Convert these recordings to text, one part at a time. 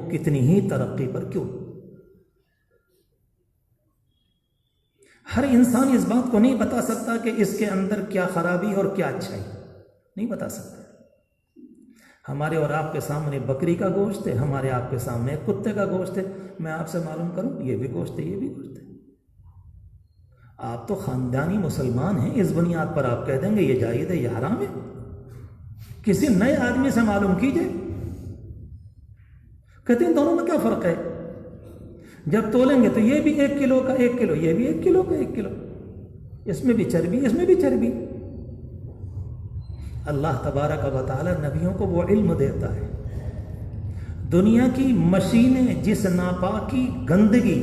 کتنی ہی ترقی پر کیوں. ہر انسان اس بات کو نہیں بتا سکتا کہ اس کے اندر کیا خرابی اور کیا اچھائی، نہیں بتا سکتا. ہمارے اور آپ کے سامنے بکری کا گوشت ہے، ہمارے آپ کے سامنے کتے کا گوشت ہے. میں آپ سے معلوم کروں یہ بھی گوشت ہے، یہ بھی گوشت ہے. آپ تو خاندانی مسلمان ہیں، اس بنیاد پر آپ کہہ دیں گے یہ جائز ہے یہ حرام ہے. کسی نئے آدمی سے معلوم کیجئے، کہتے ہیں دونوں میں کیا فرق ہے؟ جب تولیں گے تو یہ بھی 1 کلو کا 1 کلو، یہ بھی 1 کلو کا 1 کلو، اس میں بھی چربی اس میں بھی چربی. اللہ تبارک و تعالی نبیوں کو وہ علم دیتا ہے. دنیا کی مشینیں جس ناپاکی، گندگی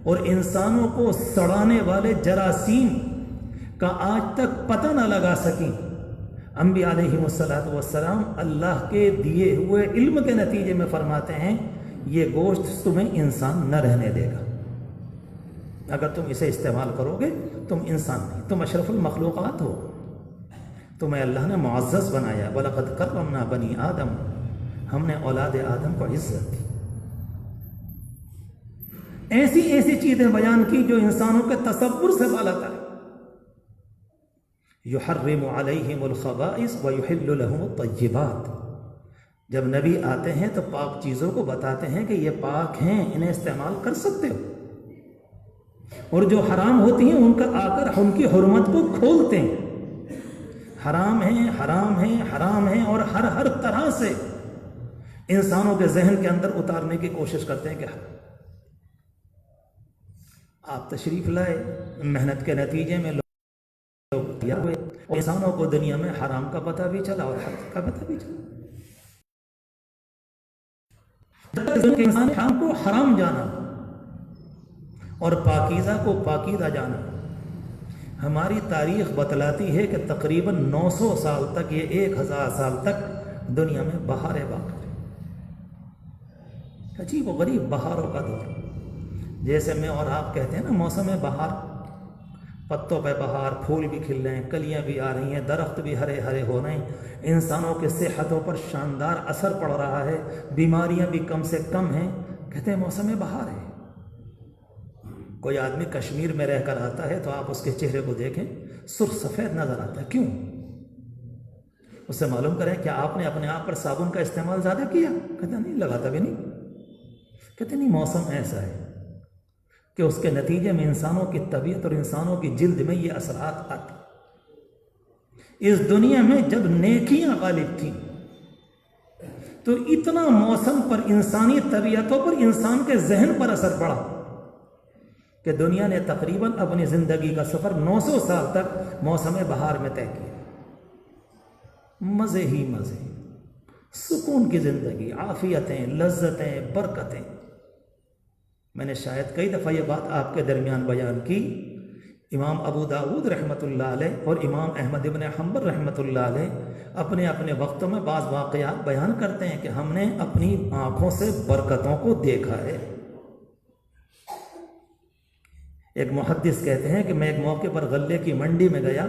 اور انسانوں کو سڑانے والے جراثیم کا آج تک پتہ نہ لگا سکیں، انبیاء علیہ السلام اللہ کے دیے ہوئے علم کے نتیجے میں فرماتے ہیں یہ گوشت تمہیں انسان نہ رہنے دے گا. اگر تم اسے استعمال کرو گے تم انسان نہیں، تم اشرف المخلوقات ہو. تمہیں اللہ نے معزز بنایا. وَلَقَدْ كَرَّمْنَا بَنِي آدم، ہم نے اولاد آدم کو عزت دی. ایسی ایسی چیزیں بیان کی جو انسانوں کے تصور سے بالا تر. یحرم علیہم الخبائث ویحل لہم الطیبات. جب نبی آتے ہیں تو پاک چیزوں کو بتاتے ہیں کہ یہ پاک ہیں، انہیں استعمال کر سکتے ہو، اور جو حرام ہوتی ہیں ان کا آ کر ان کی حرمت کو کھولتے ہیں. حرام ہیں حرام ہیں حرام ہیں، اور ہر طرح سے انسانوں کے ذہن کے اندر اتارنے کی کوشش کرتے ہیں کہ آپ تشریف لائے، محنت کے نتیجے میں لوگ تیار ہوئے، اور انسانوں کو دنیا میں حرام کا پتہ بھی چلا اور حلال کا پتہ بھی چلا. انسان حرام کو حرام جانا اور پاکیزہ کو پاکیزہ جانا. ہماری تاریخ بتلاتی ہے کہ تقریباً 900 سال تک، یہ 1000 سال تک دنیا میں بہاریں واقع رہی. عجیب و غریب بہاروں کا دور. جیسے میں اور آپ کہتے ہیں نا موسم بہار، پتوں پہ بہار، پھول بھی کھل رہے ہیں، کلیاں بھی آ رہی ہیں، درخت بھی ہرے ہرے ہو رہے ہیں، انسانوں کے صحتوں پر شاندار اثر پڑ رہا ہے، بیماریاں بھی کم سے کم ہیں. کہتے ہیں موسم بہار ہے. کوئی آدمی کشمیر میں رہ کر آتا ہے تو آپ اس کے چہرے کو دیکھیں سرخ سفید نظر آتا ہے. کیوں؟ اس سے معلوم کریں کہ آپ نے اپنے آپ پر صابن کا استعمال زیادہ کیا. کہتے نہیں، لگاتا بھی نہیں. کہتے نہیں، موسم ایسا ہے کہ اس کے نتیجے میں انسانوں کی طبیعت اور انسانوں کی جلد میں یہ اثرات آتے. اس دنیا میں جب نیکیاں غالب تھیں تو اتنا موسم پر، انسانی طبیعتوں پر، انسان کے ذہن پر اثر پڑا کہ دنیا نے تقریباً اپنی زندگی کا سفر 900 سال تک موسم بہار میں طے کیا. مزے ہی مزے، سکون کی زندگی، عافیتیں، لذتیں، برکتیں. میں نے شاید کئی دفعہ یہ بات آپ کے درمیان بیان کی. امام ابو داؤد رحمۃ اللہ علیہ اور امام احمد ابن حنبل رحمۃ اللہ علیہ اپنے اپنے وقتوں میں بعض واقعات بیان کرتے ہیں کہ ہم نے اپنی آنکھوں سے برکتوں کو دیکھا ہے. ایک محدث کہتے ہیں کہ میں ایک موقع پر غلے کی منڈی میں گیا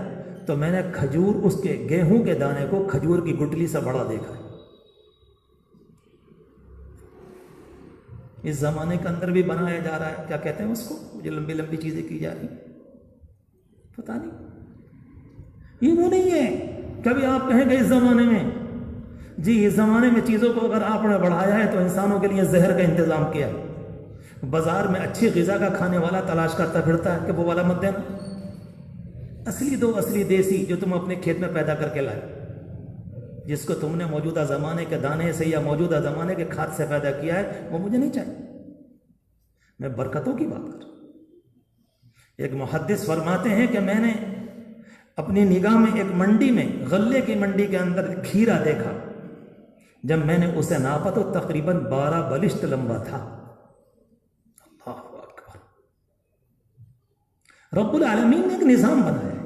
تو میں نے کھجور، اس کے گیہوں کے دانے کو کھجور کی گٹلی سے بڑا دیکھا. اس زمانے کے اندر بھی بنایا جا رہا ہے، کیا کہتے ہیں اس کو، جو لمبی لمبی چیزیں کی جا رہی ہیں، پتہ نہیں. یہ وہ نہیں ہے کبھی آپ کہیں گے اس زمانے میں، جی اس زمانے میں چیزوں کو اگر آپ نے بڑھایا ہے تو انسانوں کے لیے زہر کا انتظام کیا. بازار میں اچھی غذا کا کھانے والا تلاش کرتا پھرتا ہے کہ وہ والا مت دینا. اصلی دو، اصلی دیسی، جو تم اپنے کھیت میں پیدا کر کے لائے، جس کو تم نے موجودہ زمانے کے دانے سے یا موجودہ زمانے کے کھاد سے پیدا کیا ہے، وہ مجھے نہیں چاہیے. میں برکتوں کی بات کر رہا ہوں. ایک محدث فرماتے ہیں کہ میں نے اپنی نگاہ میں ایک منڈی میں، غلے کی منڈی کے اندر کھیرا دیکھا. جب میں نے اسے ناپا تو تقریباً 12 بلشت لمبا تھا. اللہ اکبر. رب العالمین نے ایک نظام بنایا ہے.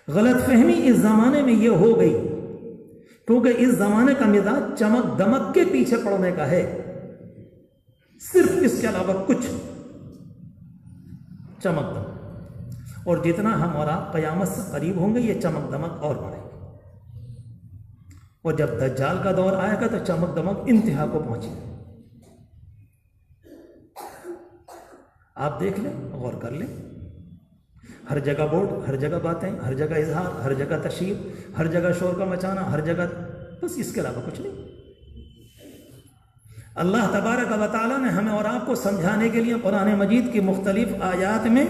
غلط فہمی اس زمانے میں یہ ہو گئی کیونکہ اس زمانے کا مزاج چمک دمک کے پیچھے پڑنے کا ہے، صرف اس کے علاوہ کچھ. چمک دمک، اور جتنا ہم اور آپ قیامت سے قریب ہوں گے یہ چمک دمک اور بڑھے گی. اور جب دجال کا دور آئے گا تو چمک دمک انتہا کو پہنچے گی. آپ دیکھ لیں، غور کر لیں، ہر جگہ بورڈ، ہر جگہ باتیں، ہر جگہ اظہار، ہر جگہ تشہیر، ہر جگہ شور کا مچانا، ہر جگہ، بس اس کے علاوہ کچھ نہیں۔ اللہ تبارک و تعالیٰ نے ہمیں اور آپ کو سمجھانے کے لیے قرآن مجید کی مختلف آیات میں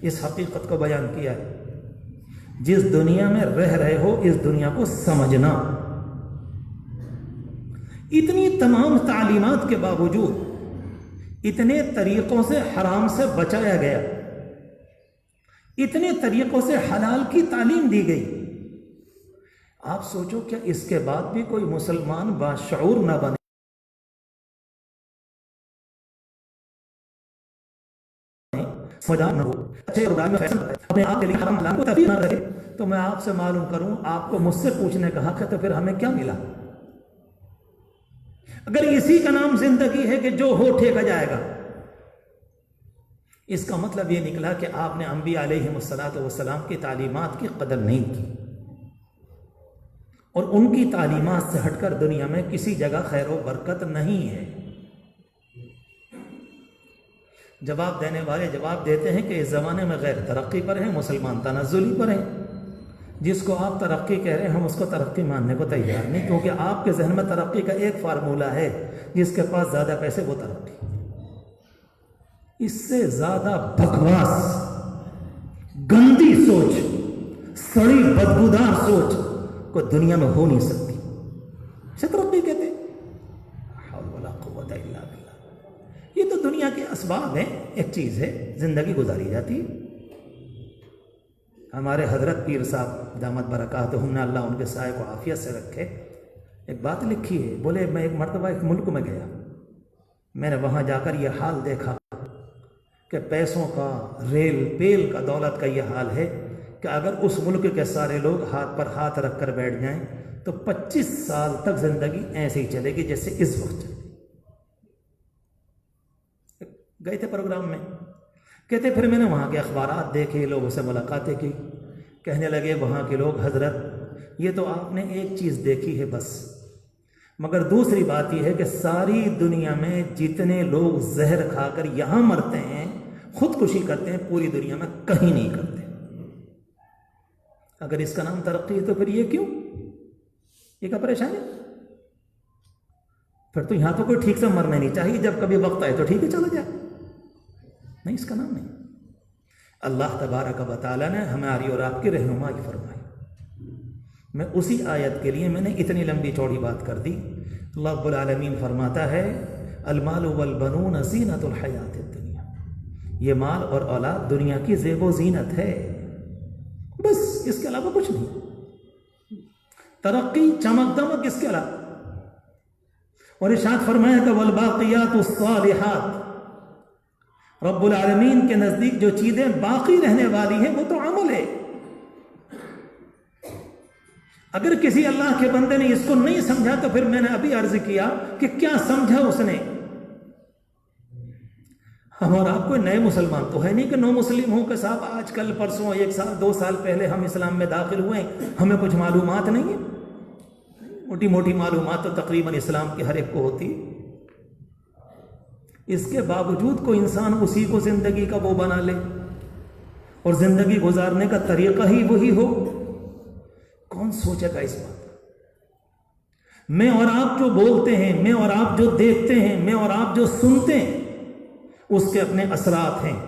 اس حقیقت کو بیان کیا ہے، جس دنیا میں رہ رہے ہو اس دنیا کو سمجھنا۔ اتنی تمام تعلیمات کے باوجود اتنے طریقوں سے حرام سے بچایا گیا، اتنے طریقوں سے حلال کی تعلیم دی گئی، آپ سوچو کیا اس کے بعد بھی کوئی مسلمان باشعور نہ بنے، سمجھدار نہ ہو، اچھے اور برائے میں فیصلہ کرے، اپنے آپ کے لیے حرام حلال کو تفریح نہ رہے؟ تو میں آپ سے معلوم کروں، آپ کو مجھ سے پوچھنے کا حق ہے، تو پھر ہمیں کیا ملا؟ اگر اسی کا نام زندگی ہے کہ جو ہو ٹھیکا جائے گا، اس کا مطلب یہ نکلا کہ آپ نے انبیاء علیہم السلام کی تعلیمات کی قدر نہیں کی، اور ان کی تعلیمات سے ہٹ کر دنیا میں کسی جگہ خیر و برکت نہیں ہے۔ جواب دینے والے جواب دیتے ہیں کہ اس زمانے میں غیر ترقی پر ہیں، مسلمان تنزلی پر ہیں۔ جس کو آپ ترقی کہہ رہے ہیں ہم اس کو ترقی ماننے کو تیار نہیں، کیونکہ آپ کے ذہن میں ترقی کا ایک فارمولہ ہے، جس کے پاس زیادہ پیسے وہ ترقی۔ اس سے زیادہ بکواس، گندی سوچ، سڑی بدبودار سوچ کو دنیا میں ہو نہیں سکتی۔ اسے ترقی کہتے ہیں؟ حول ولا قوت الا باللہ۔ یہ تو دنیا کے اسباب ہیں، ایک چیز ہے، زندگی گزاری جاتی ہے۔ ہمارے حضرت پیر صاحب دامت برکاتہم نے، اللہ ان کے سائے کو عافیت سے رکھے، ایک بات لکھی ہے، بولے میں ایک مرتبہ ایک ملک میں گیا، میں نے وہاں جا کر یہ حال دیکھا کہ پیسوں کا، ریل پیل کا، دولت کا یہ حال ہے کہ اگر اس ملک کے سارے لوگ ہاتھ پر ہاتھ رکھ کر بیٹھ جائیں تو 25 سال تک زندگی ایسے ہی چلے گی جیسے اس وقت چلے۔ گئے تھے پروگرام میں، کہتے پھر میں نے وہاں کے اخبارات دیکھے، لوگوں سے ملاقاتیں کی، کہنے لگے وہاں کے لوگ حضرت یہ تو آپ نے ایک چیز دیکھی ہے بس، مگر دوسری بات یہ ہے کہ ساری دنیا میں جتنے لوگ زہر کھا کر یہاں مرتے ہیں، خودکشی کرتے ہیں، پوری دنیا میں کہیں نہیں کرتے۔ اگر اس کا نام ترقی ہے تو پھر یہ کیوں؟ یہ کیا پریشانی؟ پھر تو یہاں تو کوئی ٹھیک سے مرنا نہیں چاہیے، جب کبھی وقت آئے تو ٹھیک ہے چلا جائے، نہیں اس کا نام نہیں۔ اللہ تبارک و تعالیٰ نے ہماری اور آپ کی رہنمائی فرمائی۔ میں اسی آیت کے لیے میں نے اتنی لمبی چوڑی بات کر دی۔ اللہ رب العالمین فرماتا ہے المال والبنون زینت الحیات الدنیا، یہ مال اور اولاد دنیا کی زیب و زینت ہے، بس اس کے علاوہ کچھ نہیں، ترقی چمک دمک اس کے علاوہ۔ اور ارشاد فرمایا کہ والباقیات الصالحات، رب العالمین کے نزدیک جو چیزیں باقی رہنے والی ہیں وہ تو عمل ہے۔ اگر کسی اللہ کے بندے نے اس کو نہیں سمجھا تو پھر میں نے ابھی عرض کیا کہ کیا سمجھا اس نے؟ ہم اور آپ کوئی نئے مسلمان تو ہے نہیں کہ نو مسلم ہوں کہ صاحب آج کل پرسوں 1 سال 2 سال پہلے ہم اسلام میں داخل ہوئے، ہمیں کچھ معلومات نہیں ہے۔ موٹی موٹی معلومات تو تقریباً اسلام کی ہر ایک کو ہوتی ہے۔ اس کے باوجود کوئی انسان اسی کو زندگی کا وہ بنا لے اور زندگی گزارنے کا طریقہ ہی وہی ہو، کون سوچے گا اس بات؟ میں اور آپ جو بولتے ہیں، میں اور آپ جو دیکھتے ہیں، میں اور آپ جو سنتے ہیں، اس کے اپنے اثرات ہیں۔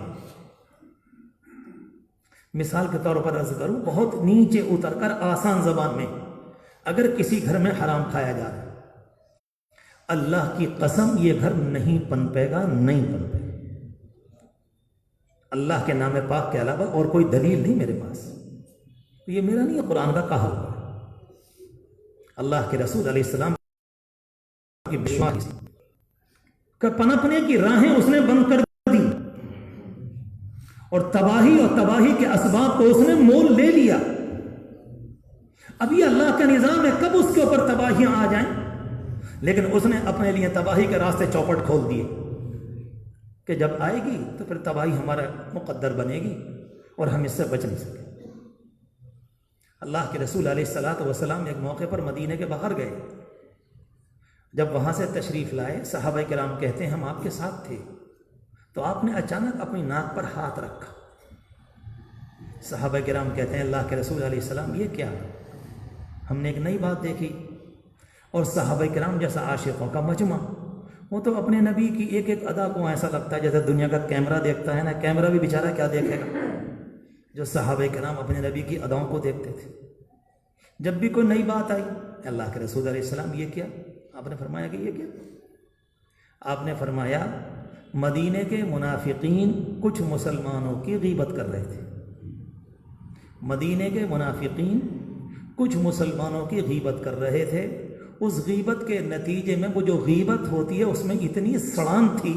مثال کے طور پر عرض کروں، بہت نیچے اتر کر آسان زبان میں، اگر کسی گھر میں حرام کھایا جا رہا ہے، اللہ کی قسم یہ گھر نہیں پنپے گا، نہیں پنپے گا۔ اللہ کے نام پاک کے علاوہ اور کوئی دلیل نہیں میرے پاس، یہ میرا نہیں ہے، قرآن کا کہا ہوا ہے۔ اللہ کے رسول علیہ السلام کی بشمار کہ پنپنے کی راہیں اس نے بند کر دی، اور تباہی کے اسباب کو اس نے مول لے لیا۔ اب یہ اللہ کا نظام ہے، کب اس کے اوپر تباہیاں آ جائیں، لیکن اس نے اپنے لیے تباہی کے راستے چوپٹ کھول دیے کہ جب آئے گی تو پھر تباہی ہمارا مقدر بنے گی اور ہم اس سے بچ نہیں سکیں۔ اللہ کے رسول علیہ السلام ایک موقع پر مدینے کے باہر گئے، جب وہاں سے تشریف لائے، صحابہ کرام کہتے ہیں ہم آپ کے ساتھ تھے، تو آپ نے اچانک اپنی ناک پر ہاتھ رکھا. صحابہ کرام کہتے ہیں اللہ کے رسول علیہ السلام یہ کیا؟ ہم نے ایک نئی بات دیکھی. اور صحابہ کرام جیسا عاشقوں کا مجمع، وہ تو اپنے نبی کی ایک ایک ادا کو ایسا لگتا ہے جیسے دنیا کا کیمرہ دیکھتا ہے نا. کیمرہ بھی بیچارہ کیا دیکھے گا. جو صحابہ کرام اپنے نبی کی اداؤں کو دیکھتے تھے. جب بھی کوئی نئی بات آئی، اللہ کے رسول علیہ السلام یہ کیا؟ آپ نے فرمایا کہ یہ کیا؟ آپ نے فرمایا مدینے کے منافقین کچھ مسلمانوں کی غیبت کر رہے تھے. مدینے کے منافقین کچھ مسلمانوں کی غیبت کر رہے تھے. اس غیبت کے نتیجے میں وہ جو غیبت ہوتی ہے اس میں اتنی سڑان تھی،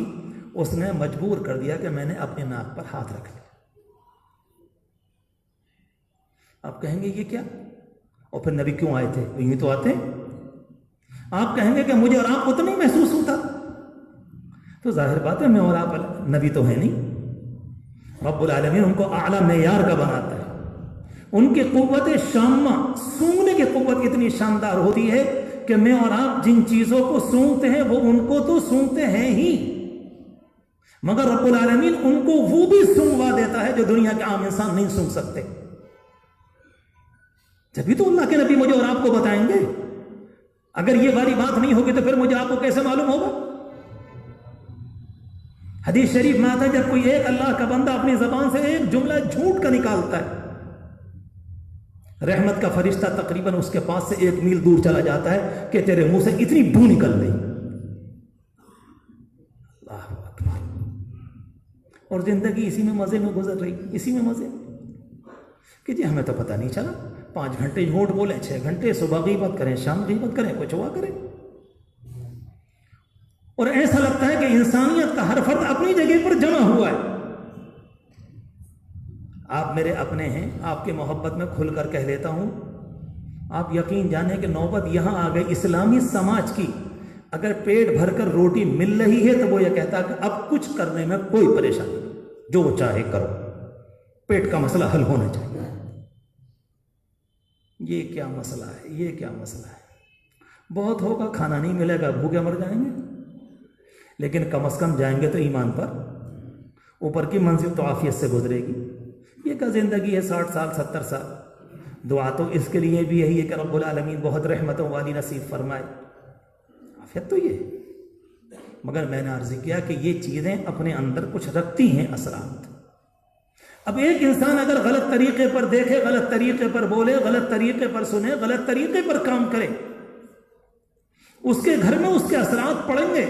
اس نے مجبور کر دیا کہ میں نے اپنے ناک پر ہاتھ رکھ لیا. آپ کہیں گے یہ کیا؟ اور پھر نبی کیوں آئے تھے؟ یوں تو آتے. آپ کہیں گے کہ مجھے اور آپ کو تو نہیں محسوس ہوتا. تو ظاہر بات ہے میں اور آپ نبی تو ہے نہیں. رب العالمین ان کو اعلیٰ معیار کا بناتا ہے. ان کی قوت شامہ، سونگنے کی قوت اتنی شاندار ہوتی ہے کہ میں اور آپ جن چیزوں کو سونگتے ہیں وہ ان کو تو سونگتے ہیں ہی، مگر رب العالمین ان کو وہ بھی سونگوا دیتا ہے جو دنیا کے عام انسان نہیں سونگ سکتے. جبھی تو اللہ کے نبی مجھے اور آپ کو بتائیں گے. اگر یہ والی بات نہیں ہوگی تو پھر مجھے آپ کو کیسے معلوم ہوگا؟ حدیث شریف میں آتا ہے جب کوئی ایک اللہ کا بندہ اپنی زبان سے ایک جملہ جھوٹ کا نکالتا ہے، رحمت کا فرشتہ تقریباً اس کے پاس سے 1 میل دور چلا جاتا ہے کہ تیرے منہ سے اتنی بو نکل گئی. اللہ اکبر. اور زندگی اسی میں مزے میں گزر رہی، اسی میں مزے کہ جی ہمیں تو پتہ نہیں چلا. 5 گھنٹے جھوٹ بولیں، 6 گھنٹے صبح غیبت کریں، شام غیبت کریں، کچھ ہوا کریں. اور ایسا لگتا ہے کہ انسانیت کا ہر فرد اپنی جگہ پر جمع ہوا ہے. آپ میرے اپنے ہیں، آپ کے محبت میں کھل کر کہہ لیتا ہوں، آپ یقین جانیں کہ نوبت یہاں آ گئی اسلامی سماج کی. اگر پیٹ بھر کر روٹی مل رہی ہے تو وہ یہ کہتا کہ اب کچھ کرنے میں کوئی پریشانی نہیں، جو چاہے کرو، پیٹ کا مسئلہ حل ہونا چاہیے. یہ کیا مسئلہ ہے؟ یہ کیا مسئلہ ہے؟ بہت ہوگا، کھانا نہیں ملے گا، بھوکے مر جائیں گے، لیکن کم از کم جائیں گے تو ایمان پر. اوپر کی منزل تو عافیت سے گزرے گی. یہ کا زندگی ہے 60 سال 70 سال. دعا تو اس کے لیے بھی یہی ہے کہ رب العالمین بہت رحمتوں والی نصیب فرمائے. عافیت تو یہ، مگر میں نے عرض کیا کہ یہ چیزیں اپنے اندر کچھ رکھتی ہیں اثرات. اب ایک انسان اگر غلط طریقے پر دیکھے، غلط طریقے پر بولے، غلط طریقے پر سنے، غلط طریقے پر کام کرے، اس کے گھر میں اس کے اثرات پڑیں گے.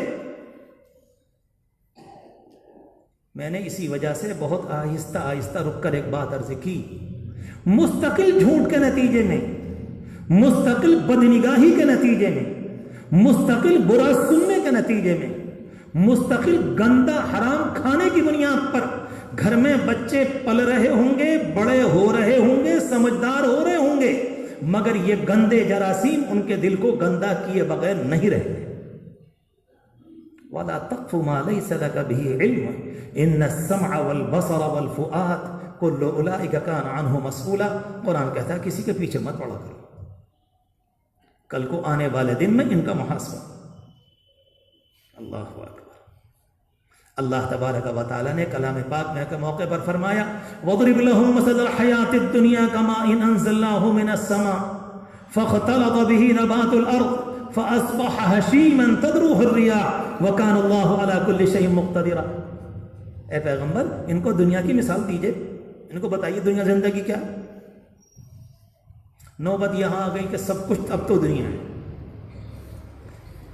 میں نے اسی وجہ سے بہت آہستہ آہستہ رک کر ایک بات عرض کی. مستقل جھوٹ کے نتیجے میں، مستقل بدنگاہی کے نتیجے میں، مستقل برا سننے کے نتیجے میں، مستقل گندا حرام کھانے کی بنیاد پر گھر میں بچے پل رہے ہوں گے، بڑے ہو رہے ہوں گے، سمجھدار ہو رہے ہوں گے، مگر یہ گندے جراثیم ان کے دل کو گندا کیے بغیر نہیں رہتے. وَلَا تَقْفُ مَا لَيْسَ لَكَ بِهِ عِلْمٌ إِنَّ السَّمْعَ وَالْبَصَرَ وَالْفُؤَادَ كُلُّ أُولَئِكَ كَانَ عَنْهُ مَسْئُولًا. قرآن کہتا ہے کسی کے پیچھے مت پڑا کرو، کل کو آنے والے دن میں ان کا محاسبہ. اللہ اکبر. اللہ تبارک و تعالیٰ نے کلام پاک میں کے موقع پر فرمایا وَضْرِبْ لَهُم مَثَلَ الْحَيَاةِ الدُّنْيَا كَمَاءٍ أَنزَلْنَاهُ مِنَ السَّمَاءِ فَاخْتَلَطَ بِهِ نَبَاتُ الْأَرْضِ فَأَصْبَحَ هَشِيمًا تَذْرُوهُ الرِّيَاحُ وَكَانَ اللَّهُ عَلَى كُلِّ شَيْءٍ مُقْتَدِرًا. اے پیغمبر ان کو دنیا کی مثال دیجئے، ان کو بتائیے دنیا زندگی کیا. نوبت یہاں آ گئی کہ سب کچھ اب تو دنیا ہے.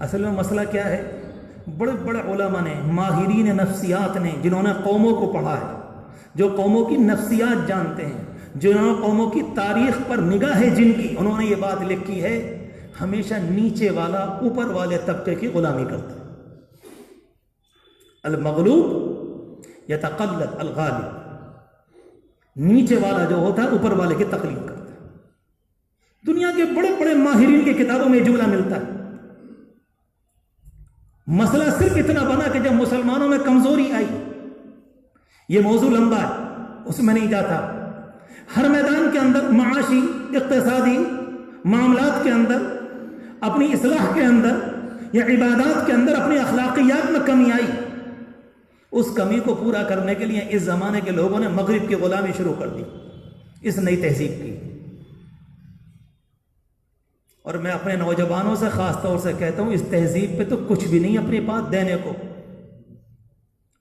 اصل میں مسئلہ کیا ہے؟ بڑے بڑے علماء نے، ماہرین نفسیات نے، جنہوں نے قوموں کو پڑھا ہے، جو قوموں کی نفسیات جانتے ہیں، جنہوں نے قوموں کی تاریخ پر نگاہ ہے جن کی، انہوں نے یہ بات لکھی ہے ہمیشہ نیچے والا اوپر والے طبقے کی غلامی کرتا ہے. المغلوب یتقلد الغالب. نیچے والا جو ہوتا ہے اوپر والے کی تقلید کرتا ہے. دنیا کے بڑے بڑے ماہرین کی کتابوں میں جملہ ملتا ہے. مسئلہ صرف اتنا بنا کہ جب مسلمانوں میں کمزوری آئی، یہ موضوع لمبا ہے اس میں نہیں جاتا، ہر میدان کے اندر، معاشی، اقتصادی معاملات کے اندر، اپنی اصلاح کے اندر یا عبادات کے اندر اپنی اخلاقیات میں کمی آئی، اس کمی کو پورا کرنے کے لیے اس زمانے کے لوگوں نے مغرب کی غلامی شروع کر دی، اس نئی تہذیب کی. اور میں اپنے نوجوانوں سے خاص طور سے کہتا ہوں، اس تہذیب پہ تو کچھ بھی نہیں اپنے پاس دینے کو،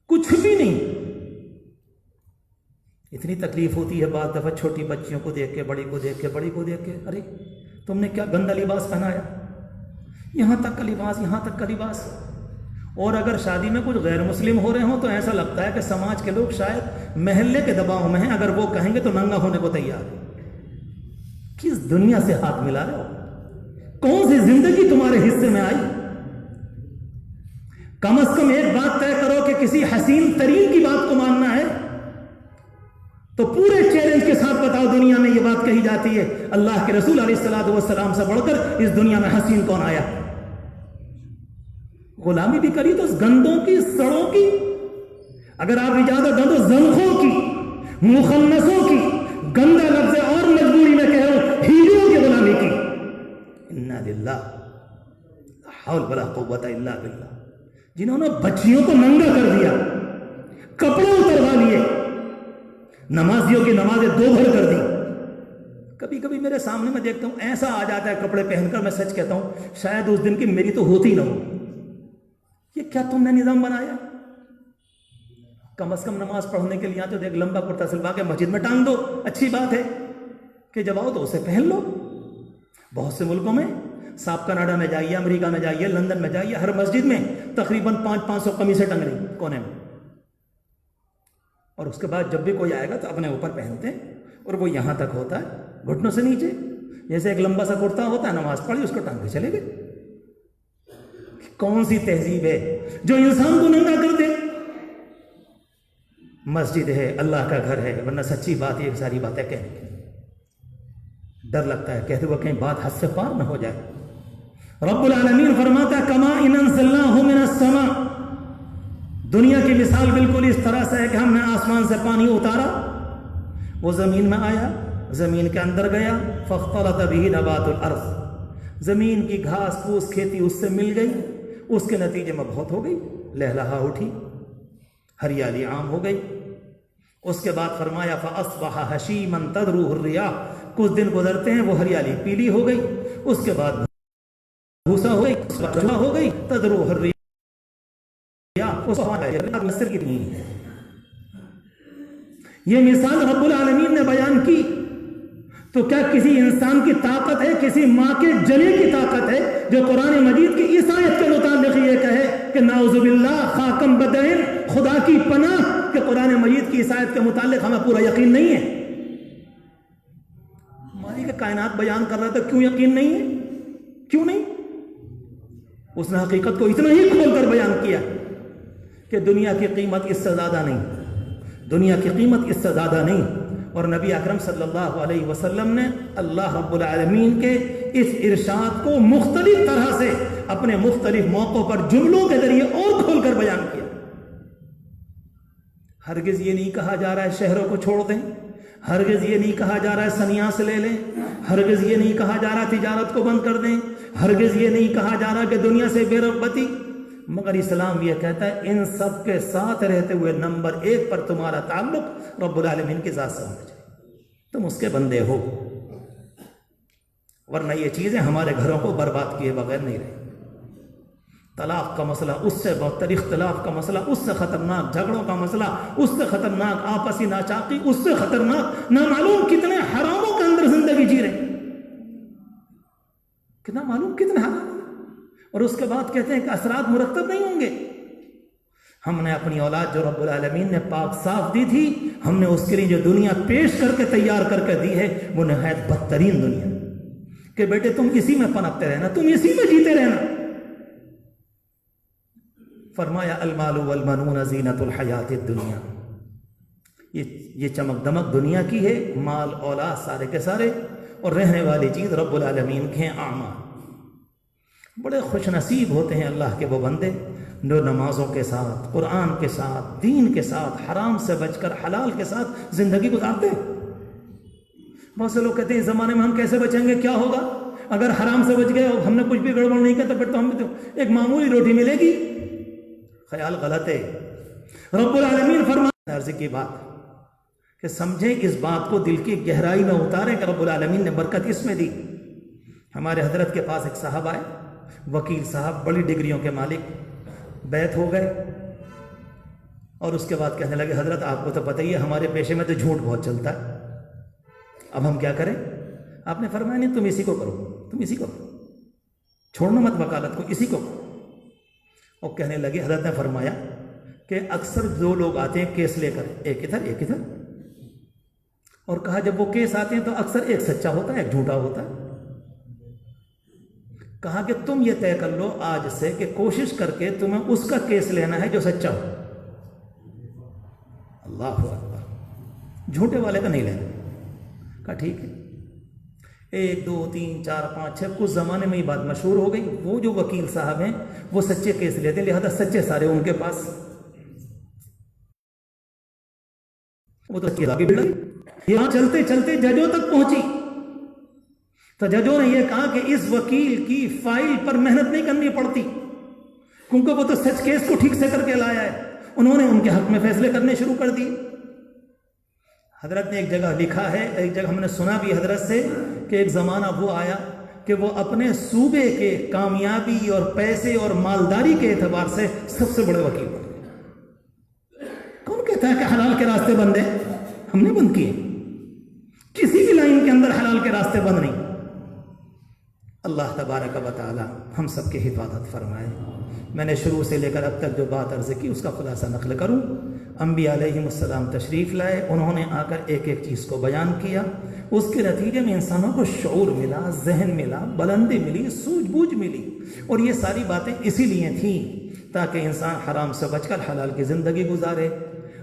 کچھ بھی نہیں. اتنی تکلیف ہوتی ہے بعض دفعہ چھوٹی بچیوں کو دیکھ کے، بڑی کو دیکھ کے، بڑی کو دیکھ کے، ارے تم نے کیا گندا لباس پہنایا، یہاں تک کا لباس، یہاں تک کا لباس. اور اگر شادی میں کچھ غیر مسلم ہو رہے ہوں تو ایسا لگتا ہے کہ سماج کے لوگ شاید محلے کے دباؤ میں ہیں، اگر وہ کہیں گے تو ننگا ہونے کو تیار ہے. کس دنیا سے ہاتھ ملا رہے ہو؟ کون سی زندگی تمہارے حصے میں آئی؟ کم از کم ایک بات طے کرو کہ کسی حسین ترین کی بات کو ماننا ہے تو پورے چیلنج کے ساتھ بتاؤ، دنیا میں یہ بات کہی جاتی ہے اللہ کے رسول علیہ الصلوۃ والسلام سے بڑھ کر اس دنیا میں حسین کون آیا؟ غلامی بھی کری تو گندوں کی، سڑوں کی، اگر آپ اجازت دیں تو زنخوں کی، مخنثوں کی، گندا لفظ اور مجبوری میں کہہ رہا ہوں ہیروؤں کی غلامی کی. انا للہ لا حول ولا قوت الا باللہ. جنہوں نے بچیوں کو ننگا کر دیا، کپڑے اتروا لیے، نمازیوں کی نمازیں دو بھر کر دی. کبھی کبھی میرے سامنے میں دیکھتا ہوں ایسا آ جاتا ہے کپڑے پہن کر، میں سچ کہتا ہوں شاید اس دن کی میری تو ہوتی نہ ہو. یہ کیا تم نے نظام بنایا؟ کم از کم نماز پڑھنے کے لیے تو ایک لمبا کرتا سلوا کے مسجد میں ٹانگ دو، اچھی بات ہے کہ جب آؤ تو اسے پہن لو. بہت سے ملکوں میں، صاحب کینیڈا میں جائیے، امریکہ میں جائیے، لندن میں جائیے، ہر مسجد میں تقریباً 500 قمیصیں ٹنگ رہی کونے میں. اور اس کے بعد جب بھی کوئی آئے گا تو اپنے اوپر پہنتے ہیں، اور وہ یہاں تک ہوتا ہے گھٹنوں سے نیچے، جیسے ایک لمبا سا کرتا ہوتا ہے، نماز پڑھی اس کو ٹانگ کے چلے گئے. کون سی تہذیب ہے جو انسان کو ننگا کر دے؟ مسجد ہے، اللہ کا گھر ہے، ورنہ سچی بات یہ ساری باتیں کہنے کی ڈر لگتا ہے، کہتے ہوئے کہیں بات حد سے پار نہ ہو جائے. رب العالمین فرماتا ہے کما ان انزلناہ من السماء. دنیا کی مثال بالکل اس طرح سے ہے کہ ہم نے آسمان سے پانی اتارا، وہ زمین میں آیا، زمین کے اندر گیا، فاختلط به نبات الارض. زمین کی گھاس پھوس کھیتی اس سے مل گئی، اس کے نتیجے میں بہت ہو گئی، لہلہا اٹھی، ہریالی عام ہو گئی. اس کے بعد فرمایا فاصبح حشیما تذروه الرياح. کچھ دن گزرتے ہیں وہ ہریالی پیلی ہو گئی، اس کے بعد بھوسا ہو گئی، جمع ہو گئی، تذروه الرياح. مصر کی نہیں ہے. یہ مثال رب العالمین نے بیان کی تو کیا کسی انسان کی طاقت ہے، کسی ماں کے جنے کی طاقت ہے جو قرآن مجید کی اس آیت کے متعلق یہ کہے کہ نعوذ باللہ خاکم بدعین، خدا کی پناہ کہ قرآن مجید کی اس آیت کے متعلق ہمیں پورا یقین نہیں ہے. مالک کائنات بیان کر رہا تھا، کیوں یقین نہیں ہے؟ کیوں نہیں؟ اس نے حقیقت کو اتنا ہی کھول کر بیان کیا کہ دنیا کی قیمت اس سے زیادہ نہیں، دنیا کی قیمت اس سے زیادہ نہیں. اور نبی اکرم صلی اللہ علیہ وسلم نے اللہ رب العالمین کے اس ارشاد کو مختلف طرح سے اپنے مختلف موقعوں پر جملوں کے ذریعے اور کھول کر بیان کیا. ہرگز یہ نہیں کہا جا رہا ہے شہروں کو چھوڑ دیں، ہرگز یہ نہیں کہا جا رہا ہے سنیاس لے لیں، ہرگز یہ نہیں کہا جا رہا تجارت کو بند کر دیں، ہرگز یہ نہیں کہا جا رہا کہ دنیا سے بے رغبتی. مگر اسلام یہ کہتا ہے ان سب کے ساتھ رہتے ہوئے نمبر 1 پر تمہارا تعلق رب العالمین کی ذات سے ہونا چاہیے، تم اس کے بندے ہو، ورنہ یہ چیزیں ہمارے گھروں کو برباد کیے بغیر نہیں رہی. طلاق کا مسئلہ اس سے بدتر، اختلاف کا مسئلہ اس سے خطرناک، جھگڑوں کا مسئلہ اس سے خطرناک، آپسی ناچاقی اس سے خطرناک. نہ معلوم کتنے حراموں کے اندر زندگی جی رہے، کتنا معلوم کتنے حرام، اور اس کے بعد کہتے ہیں کہ اثرات مرتب نہیں ہوں گے. ہم نے اپنی اولاد جو رب العالمین نے پاک صاف دی تھی، ہم نے اس کے لیے جو دنیا پیش کر کے تیار کر کے دی ہے وہ نہایت بدترین دنیا کہ بیٹے تم اسی میں پنپتے رہنا، تم اسی میں جیتے رہنا. فرمایا المال والبنون زینت الحیات الدنیا. یہ چمک دمک دنیا کی ہے، مال اولاد سارے کے سارے، اور رہنے والی چیز رب العالمین کے اعمال. بڑے خوش نصیب ہوتے ہیں اللہ کے وہ بندے جو نمازوں کے ساتھ، قرآن کے ساتھ، دین کے ساتھ، حرام سے بچ کر حلال کے ساتھ زندگی گزارتے ہیں. بہت سے لوگ کہتے ہیں اس زمانے میں ہم کیسے بچیں گے، کیا ہوگا اگر حرام سے بچ گئے اور ہم نے کچھ بھی گڑبڑ نہیں کیا تو پھر تو ہمیں تو ایک معمولی روٹی ملے گی. خیال غلط ہے. رب العالمین فرماتے ہیں عرض کی بات کہ سمجھیں، اس بات کو دل کی گہرائی میں اتاریں کہ رب العالمین نے برکت اس میں دی۔ ہمارے حضرت کے پاس ایک صاحب آئے، وکیل صاحب، بڑی ڈگریوں کے مالک، بیعت ہو گئے اور اس کے بعد کہنے لگے حضرت آپ کو تو پتہ ہی ہے ہمارے پیشے میں تو جھوٹ بہت چلتا ہے، اب ہم کیا کریں؟ آپ نے فرمایا نہیں، تم اسی کو کرو، تم اسی کو کرو، چھوڑنا مت وکالت کو، اسی کو کرو۔ اور کہنے لگے حضرت نے فرمایا کہ اکثر دو لوگ آتے ہیں کیس لے کر، ایک ادھر ایک ادھر، اور کہا جب وہ کیس آتے ہیں تو اکثر ایک سچا ہوتا ہے ایک جھوٹا ہوتا ہے۔ کہا کہ تم یہ طے کر لو آج سے کہ کوشش کر کے تمہیں اس کا کیس لینا ہے جو سچا ہو۔ اللہ اکبر، جھوٹے والے کا نہیں لینا۔ کہا ٹھیک ہے، 1 2 3 4 5 6 کچھ زمانے میں یہ بات مشہور ہو گئی، وہ جو وکیل صاحب ہیں وہ سچے کیس لیتے ہیں، لہذا سچے سارے ان کے پاس۔ وہ تو یہاں چلتے چلتے ججوں تک پہنچی تو ججوں نے یہ کہا کہ اس وکیل کی فائل پر محنت نہیں کرنی پڑتی کیونکہ وہ تو سچ کیس کو ٹھیک سے کر کے لایا ہے۔ انہوں نے ان کے حق میں فیصلے کرنے شروع کر دیے۔ حضرت نے ایک جگہ لکھا ہے، ایک جگہ ہم نے سنا بھی حضرت سے کہ ایک زمانہ وہ آیا کہ وہ اپنے صوبے کے کامیابی اور پیسے اور مالداری کے اعتبار سے سب سے بڑے وکیل بن گئے۔ کون کہتا ہے کہ حلال کے راستے بند ہیں؟ ہم نے بند کیے، کسی بھی لائن کے اندر حلال کے راستے بند نہیں۔ اللہ تبارک و تعالی ہم سب کی حفاظت فرمائے۔ میں نے شروع سے لے کر اب تک جو بات عرض کی اس کا خلاصہ نقل کروں۔ انبیاء علیہم السلام تشریف لائے، انہوں نے آ کر ایک ایک چیز کو بیان کیا، اس کے نتیجے میں انسانوں کو شعور ملا، ذہن ملا، بلندی ملی، سوجھ بوجھ ملی، اور یہ ساری باتیں اسی لیے تھیں تاکہ انسان حرام سے بچ کر حلال کی زندگی گزارے،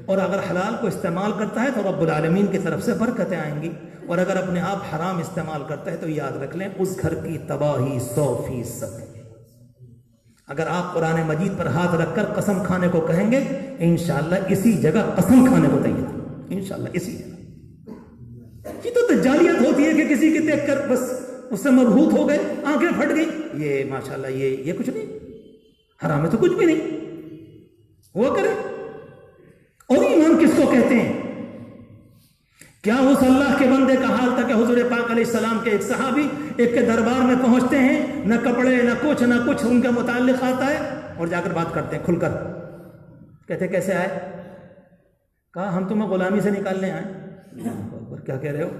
اور اگر حلال کو استعمال کرتا ہے تو رب العالمین کی طرف سے برکتیں آئیں گی، اور اگر اپنے آپ حرام استعمال کرتا ہے تو یاد رکھ لیں اس گھر کی تباہی 100%۔ اگر آپ قرآن مجید پر ہاتھ رکھ کر قسم کھانے کو کہیں گے انشاءاللہ اسی جگہ قسم کھانے کو تیار، انشاءاللہ اسی جگہ۔ یہ تو دجالیت ہوتی ہے کہ کسی کی دیکھ کر بس اس سے مربوط ہو گئے، آنکھیں پھٹ گئی، یہ ماشاءاللہ یہ کچھ نہیں، حرام ہے تو کچھ بھی نہیں ہوا کرے۔ اور ایمان کس کو کہتے ہیں؟ کیا اس اللہ کے بندے کا حال تھا کہ حضور پاک علیہ السلام کے ایک صحابی ایک کے دربار میں پہنچتے ہیں، نہ کپڑے نہ کچھ ان کے متعلق آتا ہے، اور جا کر بات کرتے ہیں کھل کر، کہتے کیسے آئے؟ کہا ہم تمہیں غلامی سے نکالنے آئے۔ کیا کہہ رہے ہو؟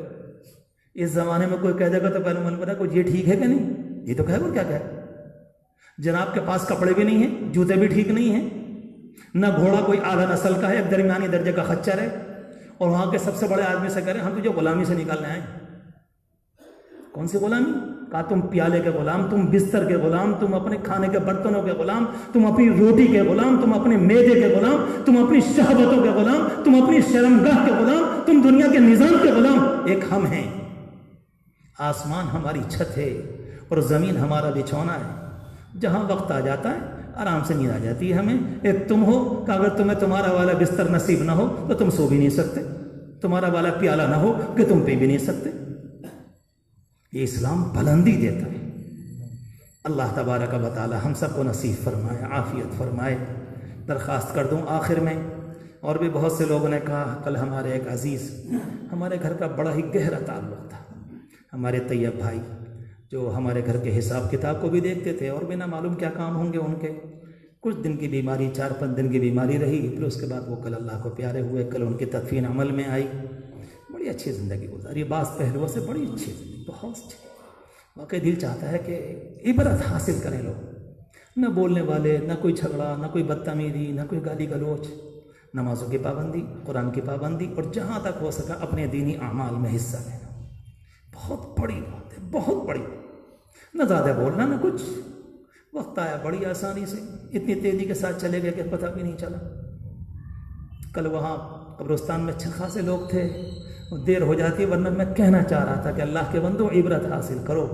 اس زمانے میں کوئی کہہ دے گا تو پہلے من بنا کچھ یہ ٹھیک ہے کہ نہیں؟ یہ تو کہے گا کیا کہے؟ جناب کے پاس کپڑے بھی نہیں ہیں، جوتے بھی ٹھیک نہیں ہیں، نہ گھوڑا کوئی اعلیٰ نسل کا ہے، ایک درمیانی درجے کا خچر ہے، اور وہاں کے سب سے بڑے آدمی سے کہہ رہے ہیں ہم تجھے غلامی سے نکالنے آئے۔ کون سی غلامی؟ کہا تم پیالے کے غلام، تم بستر کے غلام، تم اپنے کھانے کے برتنوں کے غلام، تم اپنی روٹی کے غلام، تم اپنے میدے کے غلام، تم اپنی شہوتوں کے غلام، تم اپنی شرمگاہ کے غلام، تم دنیا کے نظام کے غلام۔ ایک ہم ہیں، آسمان ہماری چھت ہے اور زمین ہمارا بچھونا ہے، جہاں وقت آ جاتا ہے آرام سے نیند آ جاتی ہے ہمیں۔ ایک تم ہو کہ اگر تمہیں تمہارا والا بستر نصیب نہ ہو تو تم سو بھی نہیں سکتے، تمہارا والا پیالہ نہ ہو کہ تم پی بھی نہیں سکتے۔ یہ اسلام بلندی دیتا ہے۔ اللہ تبارک و تعالی ہم سب کو نصیب فرمائے، عافیت فرمائے۔ درخواست کر دوں آخر میں، اور بھی بہت سے لوگوں نے کہا، کل ہمارے ایک عزیز، ہمارے گھر کا بڑا ہی گہرا تعلق تھا، ہمارے طیب بھائی، جو ہمارے گھر کے حساب کتاب کو بھی دیکھتے تھے، اور بنا معلوم کیا کام ہوں گے ان کے، کچھ دن کی بیماری، 4-5 دن کی بیماری رہی، پھر اس کے بعد وہ کل اللہ کو پیارے ہوئے، کل ان کی تدفین عمل میں آئی۔ بڑی اچھی زندگی گزاری، بعض پہلوؤں سے بڑی اچھی زندگی، بہت اچھی۔ واقعی دل چاہتا ہے کہ عبرت حاصل کریں لوگ، نہ بولنے والے، نہ کوئی جھگڑا، نہ کوئی بدتمیزی، نہ کوئی گالی گلوچ، نمازوں کی پابندی، قرآن کی پابندی، اور جہاں تک ہو سکا اپنے دینی اعمال میں حصہ لینا۔ بہت بڑی بات ہے، بہت بڑی، نہ زیادہ بولنا نہ کچھ۔ وقت آیا بڑی آسانی سے، اتنی تیزی کے ساتھ چلے گئے کہ پتہ بھی نہیں چلا۔ کل وہاں قبرستان میں اچھے خاصے لوگ تھے، دیر ہو جاتی ہے، ورنہ میں کہنا چاہ رہا تھا کہ اللہ کے بندو عبرت حاصل کرو،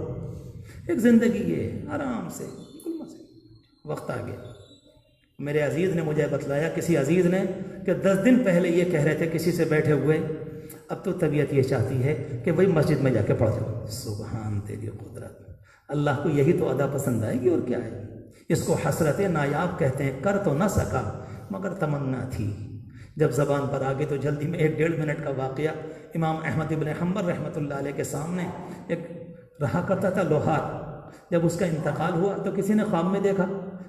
ایک زندگی ہے آرام سے، بالکل مزے۔ وقت آ گیا، میرے عزیز نے مجھے بتلایا، کسی عزیز نے، کہ 10 دن پہلے یہ کہہ رہے تھے کسی سے بیٹھے ہوئے، اب تو طبیعت یہ چاہتی ہے کہ وہی مسجد میں جا کے پڑھ جاؤ۔ سبحان تیری قدرت، اللہ کو یہی تو ادا پسند آئے گی، اور کیا ہے؟ اس کو حسرت نایاب کہتے ہیں، کر تو نہ سکا مگر تمنا تھی. جب زبان پر آ گئی تو جلدی میں 1-1.5 منٹ کا واقعہ. امام احمد ابن حنبل رحمۃ اللہ علیہ کے سامنے ایک رہا کرتا تھا لوہار. جب اس کا انتقال ہوا تو کسی نے خواب میں دیکھا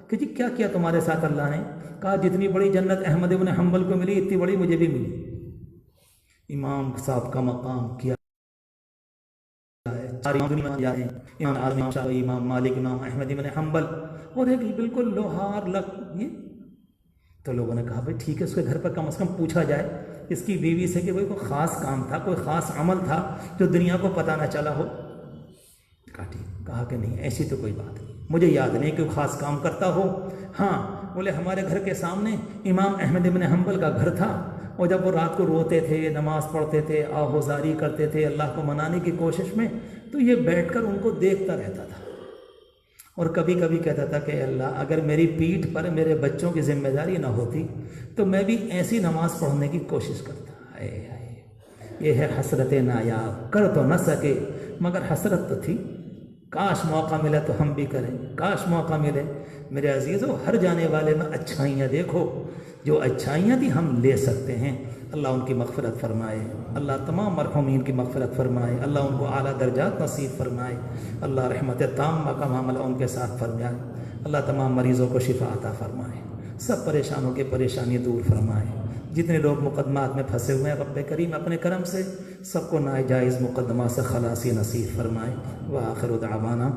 کہ جی کیا کیا تمہارے ساتھ اللہ نے؟ کہا جتنی بڑی جنت احمد ابن حنبل کو ملی اتنی بڑی مجھے بھی ملی. امام صاحب کا مقام کیا ہے. امام شافعی، امام مالک، امام احمد ابن حنبل اور ایک بالکل لوہار یہ. تو لوگوں نے کہا بھائی ٹھیک ہے، اس کے گھر پر کم از کم پوچھا جائے اس کی بیوی سے کہ بھائی کوئی خاص کام تھا، کوئی خاص عمل تھا جو دنیا کو پتہ نہ چلا ہو. کہا کہ نہیں ایسی تو کوئی بات نہیں، مجھے یاد نہیں کہ خاص کام کرتا ہو. ہاں بولے ہمارے گھر کے سامنے امام احمد ابن حنبل کا گھر تھا، اور جب وہ رات کو روتے تھے، نماز پڑھتے تھے، آہوزاری کرتے تھے اللہ کو منانے کی کوشش میں، تو یہ بیٹھ کر ان کو دیکھتا رہتا تھا. اور کبھی کبھی کہتا تھا کہ اللہ اگر میری پیٹھ پر میرے بچوں کی ذمہ داری نہ ہوتی تو میں بھی ایسی نماز پڑھنے کی کوشش کرتا. یہ ہے حسرت نایاب. کر تو نہ سکے مگر حسرت تو تھی. کاش موقع ملے تو ہم بھی کریں، کاش موقع ملے. میرے عزیزو ہر جانے والے میں اچھائیاں دیکھو، جو اچھائیاں تھی ہم لے سکتے ہیں. اللہ ان کی مغفرت فرمائے، اللہ تمام مرحومین کی مغفرت فرمائے، اللہ ان کو اعلیٰ درجات نصیب فرمائے، اللہ رحمت تامہ کا معاملہ ان کے ساتھ فرمائے، اللہ تمام مریضوں کو شفا عطا فرمائے، سب پریشانوں کی پریشانی دور فرمائے. جتنے لوگ مقدمات میں پھنسے ہوئے ہیں رب کریم اپنے کرم سے سب کو ناجائز مقدمات سے خلاصی نصیب فرمائے. وآخر دعوانا